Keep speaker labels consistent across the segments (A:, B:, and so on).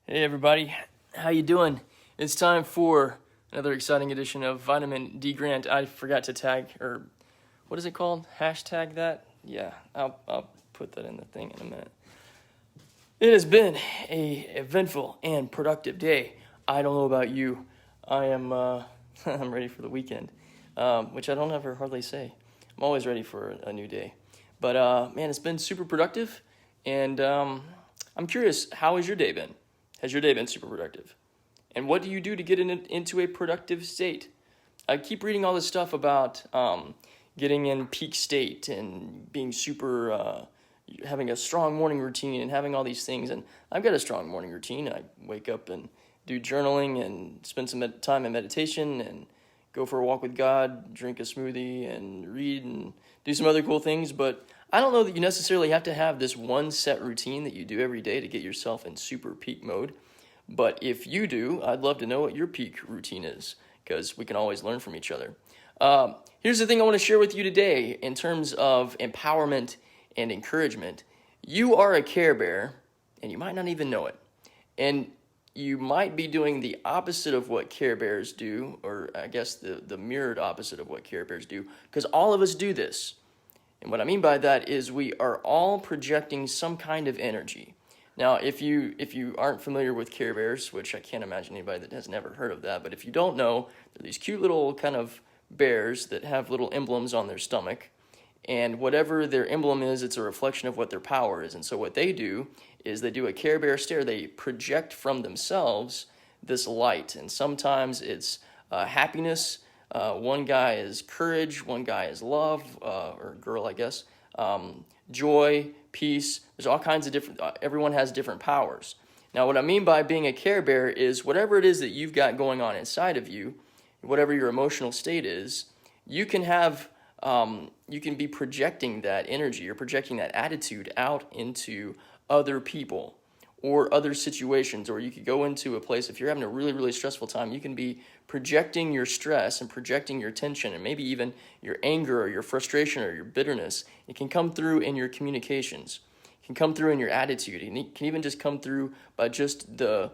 A: Hey everybody, how you doing? It's time for another exciting edition of Vitamin D Grant. I forgot to tag, or what is it called? Hashtag that? Yeah, I'll put that in the thing in a minute. It has been a eventful and productive day. I don't know about you. I am I'm ready for the weekend, which I don't ever hardly say. I'm always ready for a new day. But man, it's been super productive, and I'm curious, how has your day been? Has your day been super productive? And what do you do to get into a productive state? I keep reading all this stuff about getting in peak state and being super, having a strong morning routine and having all these things. And I've got a strong morning routine. I wake up and do journaling and spend some time in meditation and go for a walk with God, drink a smoothie and read and do some other cool things. But I don't know that you necessarily have to have this one set routine that you do every day to get yourself in super peak mode. But if you do, I'd love to know what your peak routine is, because we can always learn from each other. Here's the thing I want to share with you today in terms of empowerment and encouragement. You are a Care Bear, and you might not even know it. And you might be doing the opposite of what Care Bears do, or I guess the mirrored opposite of what Care Bears do, because all of us do this. And what I mean by that is we are all projecting some kind of energy. Now, if you aren't familiar with Care Bears, which I can't imagine anybody that has never heard of that, but if you don't know, they're these cute little kind of bears that have little emblems on their stomach. And whatever their emblem is, it's a reflection of what their power is. And so what they do is they do a Care Bear stare. They project from themselves this light. And sometimes it's happiness. One guy is courage, one guy is love, or girl, I guess, joy, peace. There's all kinds of different, everyone has different powers. Now, what I mean by being a Care Bear is whatever it is that you've got going on inside of you, whatever your emotional state is, you can have, you can be projecting that energy or projecting that attitude out into other people or other situations, or you could go into a place, if you're having a really, really stressful time, you can be projecting your stress and projecting your tension and maybe even your anger or your frustration or your bitterness. It can come through in your communications. It can come through in your attitude. It can even just come through by just the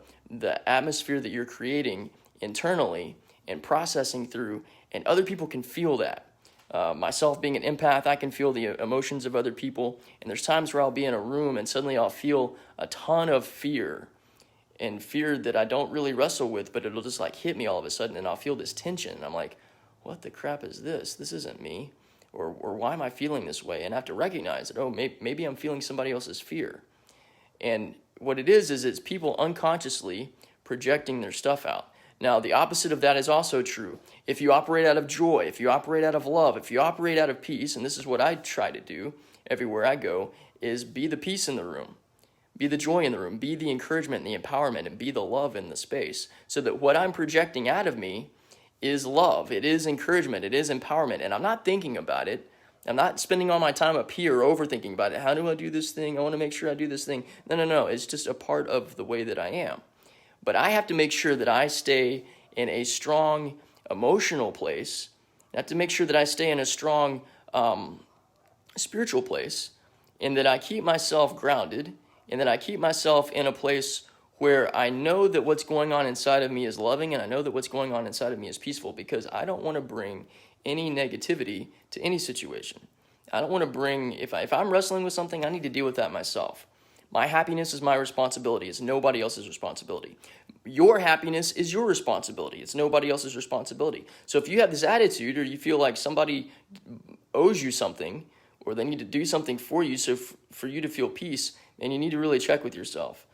A: atmosphere that you're creating internally and processing through, and other people can feel that. Myself being an empath, I can feel the emotions of other people, and there's times where I'll be in a room and suddenly I'll feel a ton of fear, and fear that I don't really wrestle with, but it'll just like hit me all of a sudden, and I'll feel this tension, and I'm like, what the crap is this? This isn't me, or why am I feeling this way? And I have to recognize that, oh, maybe I'm feeling somebody else's fear. And what it is it's people unconsciously projecting their stuff out. Now, the opposite of that is also true. If you operate out of joy, if you operate out of love, if you operate out of peace, and this is what I try to do everywhere I go, is be the peace in the room, be the joy in the room, be the encouragement and the empowerment, and be the love in the space, so that what I'm projecting out of me is love, it is encouragement, it is empowerment, and I'm not thinking about it. I'm not spending all my time up here overthinking about it. How do I do this thing? I want to make sure I do this thing. No. It's just a part of the way that I am. But I have to make sure that I stay in a strong emotional place. I have to make sure that I stay in a strong spiritual place, and that I keep myself grounded, and that I keep myself in a place where I know that what's going on inside of me is loving, and I know that what's going on inside of me is peaceful, because I don't want to bring any negativity to any situation. I don't want to bring, if I'm wrestling with something, I need to deal with that myself. My happiness is my responsibility. It's nobody else's responsibility. Your happiness is your responsibility. It's nobody else's responsibility. So if you have this attitude, or you feel like somebody owes you something, or they need to do something for you, so for you to feel peace, then you need to really check with yourself.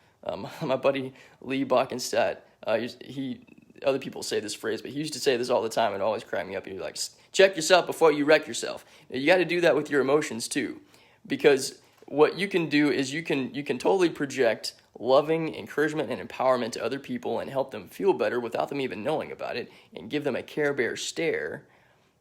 A: My buddy Lee Bockenstadt, other people say this phrase, but he used to say this all the time, and it always cracked me up. He'd be like, check yourself before you wreck yourself. Now, you got to do that with your emotions too, because what you can do is you can totally project loving encouragement and empowerment to other people and help them feel better without them even knowing about it, and give them a Care Bear stare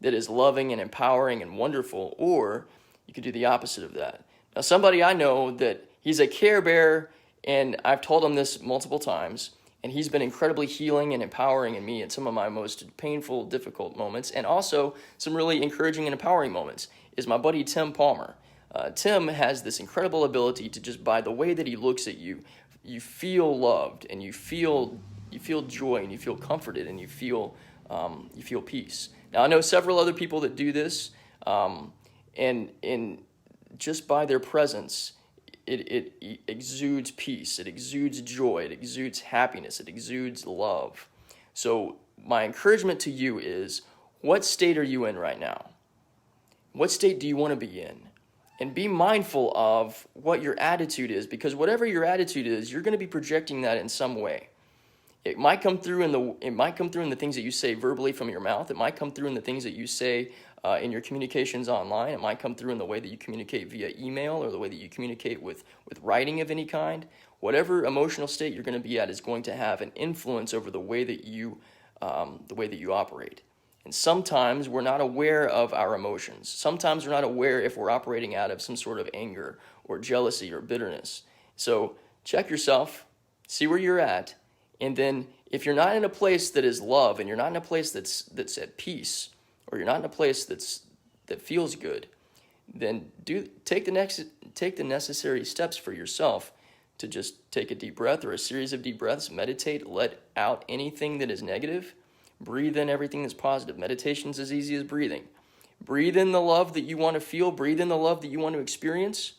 A: that is loving and empowering and wonderful. Or you could do the opposite of that. Now, somebody I know that he's a Care Bear, and I've told him this multiple times, and he's been incredibly healing and empowering in me in some of my most painful, difficult moments, and also some really encouraging and empowering moments, is my buddy Tim Palmer. Tim has this incredible ability to, just by the way that he looks at you, you feel loved, and you feel joy, and you feel comforted, and you feel peace. Now, I know several other people that do this, and just by their presence, it exudes peace, it exudes joy, it exudes happiness, it exudes love. So my encouragement to you is, what state are you in right now? What state do you want to be in? And be mindful of what your attitude is, because whatever your attitude is, you're going to be projecting that in some way. It might come through in the things that you say verbally from your mouth. It might come through in the things that you say in your communications online. It might come through in the way that you communicate via email, or the way that you communicate with writing of any kind. Whatever emotional state you're going to be at is going to have an influence over the way that you operate. And sometimes we're not aware of our emotions. Sometimes we're not aware if we're operating out of some sort of anger or jealousy or bitterness. So check yourself, see where you're at, and then if you're not in a place that is love, and you're not in a place that's at peace, or you're not in a place that feels good, then take the necessary steps for yourself to just take a deep breath, or a series of deep breaths, meditate, let out anything that is negative. Breathe in everything that's positive. Meditation's as easy as breathing. Breathe in the love that you want to feel. Breathe in the love that you want to experience.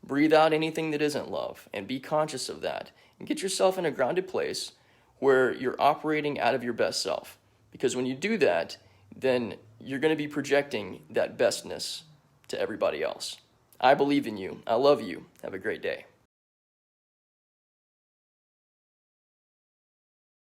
A: Breathe out anything that isn't love, and be conscious of that. And get yourself in a grounded place where you're operating out of your best self. Because when you do that, then you're going to be projecting that bestness to everybody else. I believe in you. I love you. Have a great day.